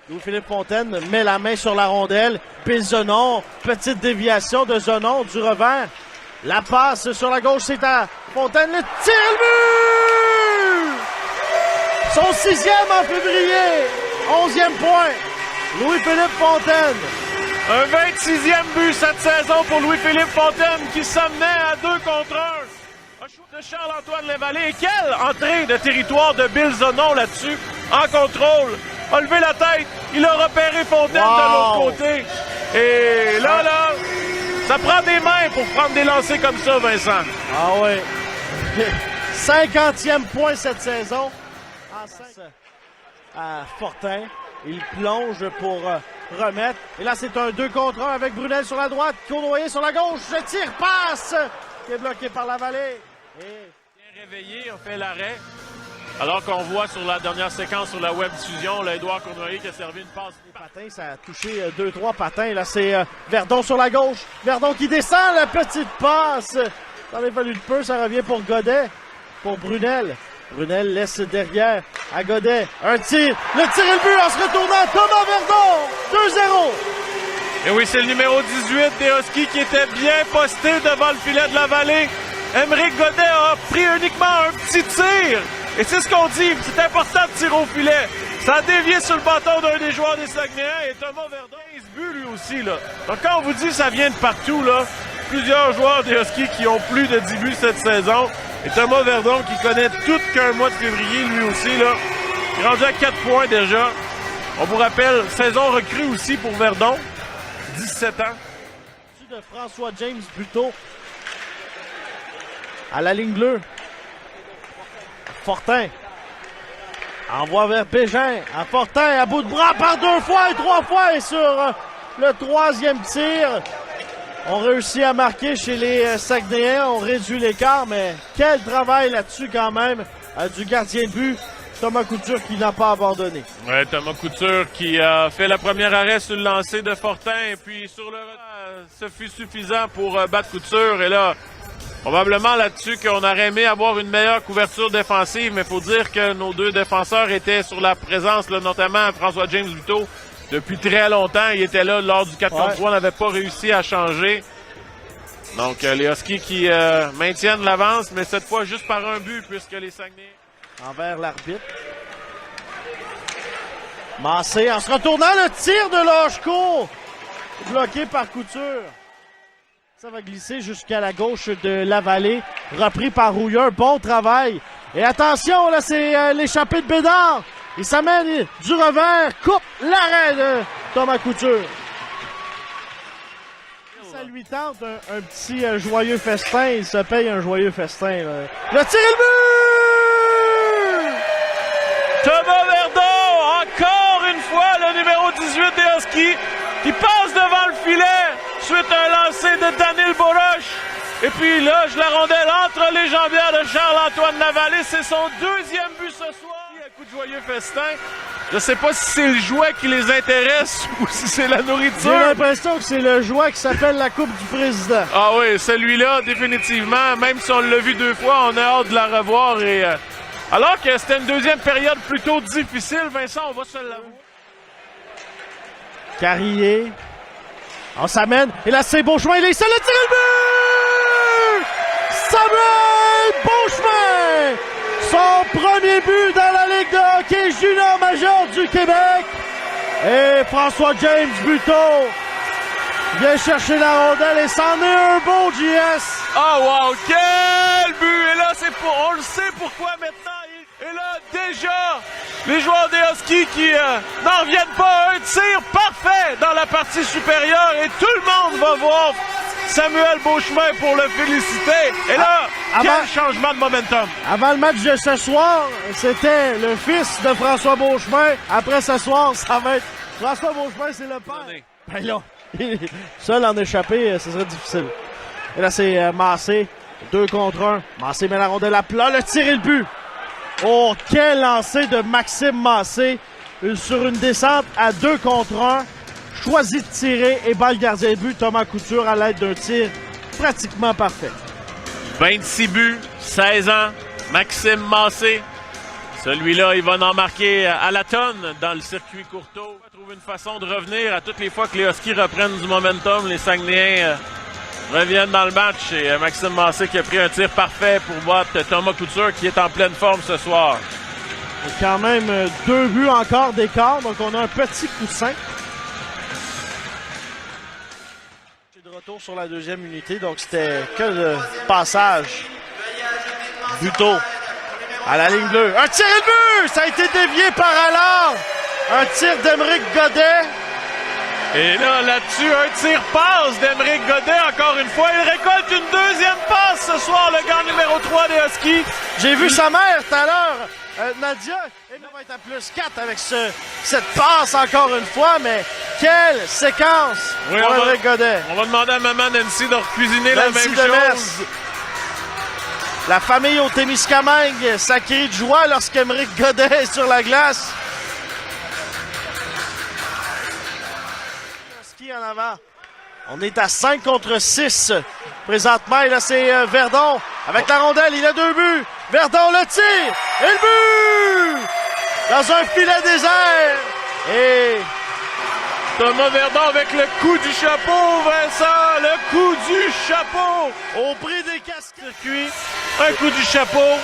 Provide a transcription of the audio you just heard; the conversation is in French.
Louis-Philippe Fontaine met la main sur la rondelle. Pile Zenon. Petite déviation de Zenon du revers. La passe sur la gauche, c'est à Fontaine. Le tir, le but! Son 6e en février. 11e point. Louis-Philippe Fontaine. Un 26e but cette saison pour Louis-Philippe Fontaine qui s'amenait à 2 contre 1. Un shoot de Charles-Antoine Lavallée. Et quelle entrée de territoire de Bill Zenon là-dessus, en contrôle. A levé la tête, il a repéré Fontaine de l'autre côté. Et là, ça prend des mains pour prendre des lancers comme ça, Vincent. Ah oui. 50e point cette saison. En 5 à Fortin. Il plonge pour remettre. Et là, c'est un 2 contre 1 avec Brunel sur la droite. Cournoyer sur la gauche. Je tire, passe! Qui est bloqué par Lavallée. Et... bien réveillé, on fait l'arrêt. Alors qu'on voit sur la dernière séquence sur la web diffusion, Édouard Cournoyer qui a servi une passe. Patin, ça a touché 2-3 patins. Là, c'est Verdon sur la gauche. Verdon qui descend, la petite passe. Ça en a fallu de peu, ça revient pour Godet. Pour Brunel. Brunel laisse derrière à Godet. Un tir. Le tir et le but en se retournant. Thomas Verdon. 2-0. Et oui, c'est le numéro 18 des Huskies qui était bien posté devant le filet de la vallée. Émeric Godet a pris uniquement un petit tir. Et c'est ce qu'on dit, c'est important de tirer au filet. Ça a dévié sur le bâton d'un des joueurs des Saguenayens et Thomas Verdon, il se but lui aussi, là. Donc quand on vous dit que ça vient de partout, là, plusieurs joueurs des Huskies qui ont plus de 10 buts cette saison. Et Thomas Verdon qui connaît tout qu'un mois de février, lui aussi, là. Il est rendu à 4 points déjà. On vous rappelle, saison recrue aussi pour Verdon. 17 ans. De François James Buteau. À la ligne bleue. Fortin. Envoie vers Bégin. À Fortin, à bout de bras par 2 fois et 3 fois. Et sur le 3e tir, on réussit à marquer chez les Saguenayens. On réduit l'écart, mais quel travail là-dessus quand même du gardien de but, Thomas Couture, qui n'a pas abandonné. Ouais, Thomas Couture qui a fait la première arrêt sur le lancer de Fortin. Et puis sur le ce fut suffisant pour battre Couture. Et là, probablement là-dessus qu'on aurait aimé avoir une meilleure couverture défensive, mais il faut dire que nos 2 défenseurs étaient sur la présence, là, notamment François James Buteau, depuis très longtemps. Il était là lors du 4 contre 3, n'avait pas réussi à changer. Donc les Huskies qui maintiennent l'avance, mais cette fois juste par un but, puisque les Saguenay... Envers l'arbitre. Massé en se retournant, le tir de Lachko, bloqué par Couture. Ça va glisser jusqu'à la gauche de Lavallée. Repris par Rouilleur. Bon travail. Et attention, là, c'est l'échappée de Bédard. Il s'amène du revers. Coupe l'arrêt de Thomas Couture. Ça lui tente un petit joyeux festin. Il se paye un joyeux festin. Là. Le tir et le but! Thomas Verdon, encore une fois, le numéro 18 des Huskies, qui passe devant le filet. Suite à un lancer de Daniel Boroche. Et puis là, la rondelle entre les jambières de Charles-Antoine Lavallée. C'est son 2e but ce soir. Un coup de joyeux festin. Je sais pas si c'est le jouet qui les intéresse ou si c'est la nourriture. J'ai l'impression que c'est le jouet qui s'appelle la Coupe du Président. Ah oui, celui-là, définitivement. Même si on l'a vu 2 fois, on a hâte de la revoir. Et alors que c'était une 2e période plutôt difficile, Vincent, on va se l'avouer. Carrier. On s'amène. Et là, c'est Beauchemin. Il est seul. Le tir et le but! Samuel Beauchemin! Son premier but dans la Ligue de hockey junior major du Québec. Et François James Buteau vient chercher la rondelle et c'en est un beau JS. Oh wow, quel but! Et là, on le sait pourquoi maintenant. Et là, déjà, les joueurs des Huskies qui n'en reviennent pas à un tir parfait dans la partie supérieure. Et tout le monde va voir Samuel Beauchemin pour le féliciter. Et là, quel changement de momentum. Avant le match de ce soir, c'était le fils de François Beauchemin. Après ce soir, ça va être François Beauchemin, c'est le père. Ben là, seul en échapper, ce serait difficile. Et là, c'est Massé, 2 contre 1. Massé met la rondelle à plat, le tir et le but. Oh, quel lancer de Maxime Massé sur une descente à 2 contre 1. Choisit de tirer et bat le gardien de but Thomas Couture à l'aide d'un tir pratiquement parfait. 26 buts, 16 ans, Maxime Massé. Celui-là, il va en marquer à la tonne dans le circuit Courteau. Il va trouver une façon de revenir à toutes les fois que les Huskies reprennent du momentum. Les Saguenayens reviennent dans le match et Maxime Massé qui a pris un tir parfait pour battre Thomas Couture qui est en pleine forme ce soir. Il y a quand même 2 buts encore d'écart, donc on a un petit coussin. De retour sur la deuxième unité, donc c'était que le passage. Buteau à la ligne bleue. Un tir et but! Ça a été dévié par Allard. Un tir d'Aymeric Godet. Et là-dessus, un tir-passe d'Aymeric Godet, encore une fois. Il récolte une deuxième passe ce soir, le gars numéro 3 des Huskies. J'ai vu sa mère tout à l'heure, Nadia. Elle va être à plus 4 avec cette passe encore une fois, mais quelle séquence pour Aymeric Godet. On va demander à maman Nancy de recuisiner la même chose. La famille au Témiscamingue, ça crie de joie lorsqu'Aymeric Godet est sur la glace. Ski en avant. On est à 5 contre 6 présentement. Et là, c'est Verdon avec la rondelle. Il a 2 buts. Verdon le tire. Et le but! Dans un filet désert. Et Thomas Verdon avec le coup du chapeau, Vincent. Le coup du chapeau. Au prix des casques. Un coup du chapeau.